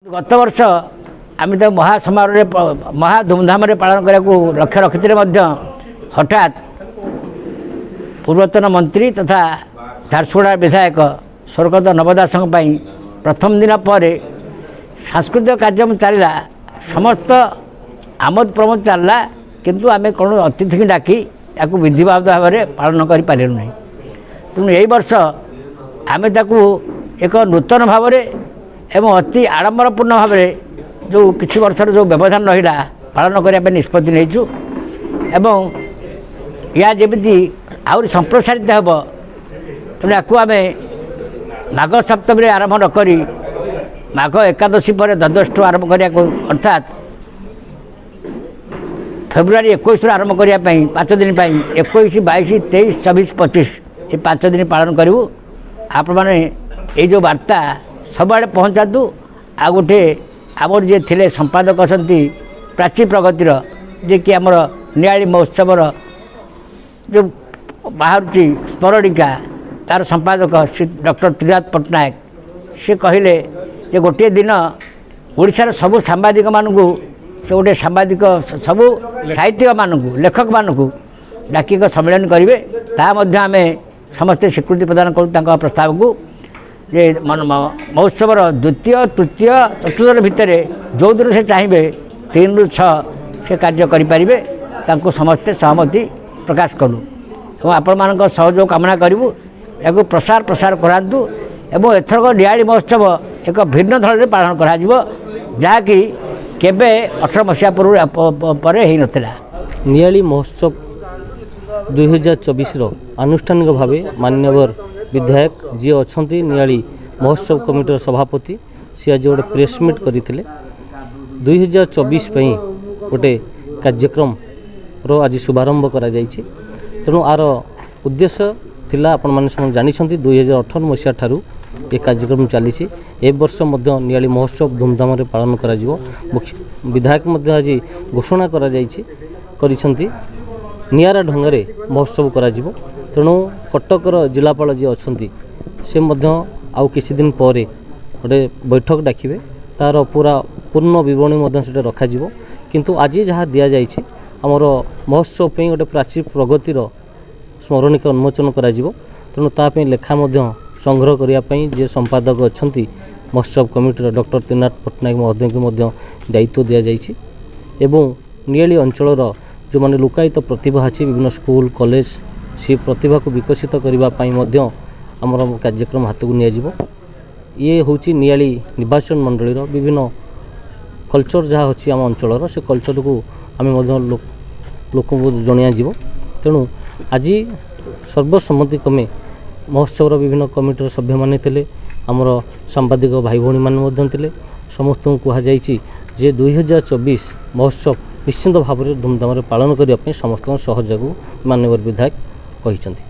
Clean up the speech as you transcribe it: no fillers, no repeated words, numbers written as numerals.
गत वर्ष आम तो महासमारोह महा धूमधाम पालन करने को लक्ष्य रखी हठात पूर्वतन मंत्री तथा झारसुगुड़ा विधायक स्वर्गत नव दास प्रथम दिन पर सांस्कृतिक कार्यक्रम चलला समस्त आमोद प्रमोद चलला किंतु आम कौन अतिथि डाकी या विधिवत भाव में पालन कर पारू ना तेणु यही वर्ष आम एक नूतन भाव एवं अति आडंबरपूर्ण भाव जो किसी वर्षर जो व्यवधान रहा पालन करने निष्पत्ति नहीं एवं या जमी आहुरी संप्रसारित हे तेणु या आम माघ सप्तमी आरंभ नक माघ एकादशी पर द्वादश आरंभ करने अर्थात फेब्रुआरी 21 आरंभ करने 5 दिन 21, 22, 23, 24, 25 ये 5 दिन पालन करूँ। आप ये जो वार्ता सबआड़े पहुँचातु आ गोटे आमर जे थे संपादक अच्छा प्राची प्रगतिर जे कि आमर नियाली महोत्सवर जो बाहर स्मरणिका तार संपादक श्री डॉक्टर त्रिनाथ पट्टनायक से कहले जे गोटे दिन ओडिशार सबु सांबादिक मानू से गोटे सांबादिक सबु साहित्यिक मानू लेखक मानू डाक सम्मेलन करेंगे तामें आम समस्ते स्वीकृति प्रदान करूँ प्रस्ताव को जे महोत्सवर द्वितीय तृतीय चतुर्थ भितर जो दिन से चाहिए 3 ରୁ 6 से कार्य करें समस्ते सहमति प्रकाश करूँ और आपण सहयोग कामना करूँ या प्रसार प्रसार करातु एवं एथरक नियाली महोत्सव एक भिन्न धरण में पालन करा जहाँकि केबे 18 मसीहा पर नथिला। नियाली महोत्सव 2024 आनुष्ठानिक भाव मान्यवर विधायक जी अच्छा नियाली महोत्सव कमिटर सभापति सी आज गोटे प्रेस मीट करते 2024 गोटे कार्यक्रम रो आज शुभारंभ करा जायछि। तेणु आर उद्देश्य थिला आपण माने सब जानी 2018 मसीहा ठारू ये कार्यक्रम चली ए वर्ष मध्य नियाली महोत्सव धूमधाम रे पालन करा जिवो। मुख्य विधायक मध्य आज घोषणा करा जायछि करिसंती नियारा ढंगरे महोत्सव करा जिवो। तेणु कटकर जिलापाल जी अच्छा से मध्य आउ किसी दिन पर गोटे बैठक डाकिबे तार पूरा पूर्ण विवरणी मध्य से रखा जिवो। किंतु आज जहाँ दि जाइए आमर महोत्सव पे गोटे प्राची प्रगतिर स्मरणिका उन्मोचन करा जिवो। तेणु तापे लेखा मध्य संग्रह करने जे संपादक अच्छा महोत्सव कमिटर डॉक्टर त्रिनाथ पट्टनायक महोदय को मध्य दायित्व दि जाइए एवं नियाली अंचलर जो माने लुकायित प्रतिभा अच्छी विभिन्न स्कूल कॉलेज से प्रतिभा को विकसित करने आमर कार्यक्रम हाथ को नियाजिवो। ये हूँ नियाली निर्वाचन मंडलीर विभिन्न कल्चर जहाँ अच्छी आम अंचलर से कल्चर को आम लोक को जणिया जीवो। तेणु आज सर्वसम्मति क्रमे महोत्सवर विभिन्न कमिटर सभ्य माने थिले आमर सांबादिक भाई भौणी माने थिले समस्त को कहुई जे 2024 महोत्सव निश्चिंत भाव में धूमधाम पालन करने समस्त सहयोग माननीय विधायक कहिसंती।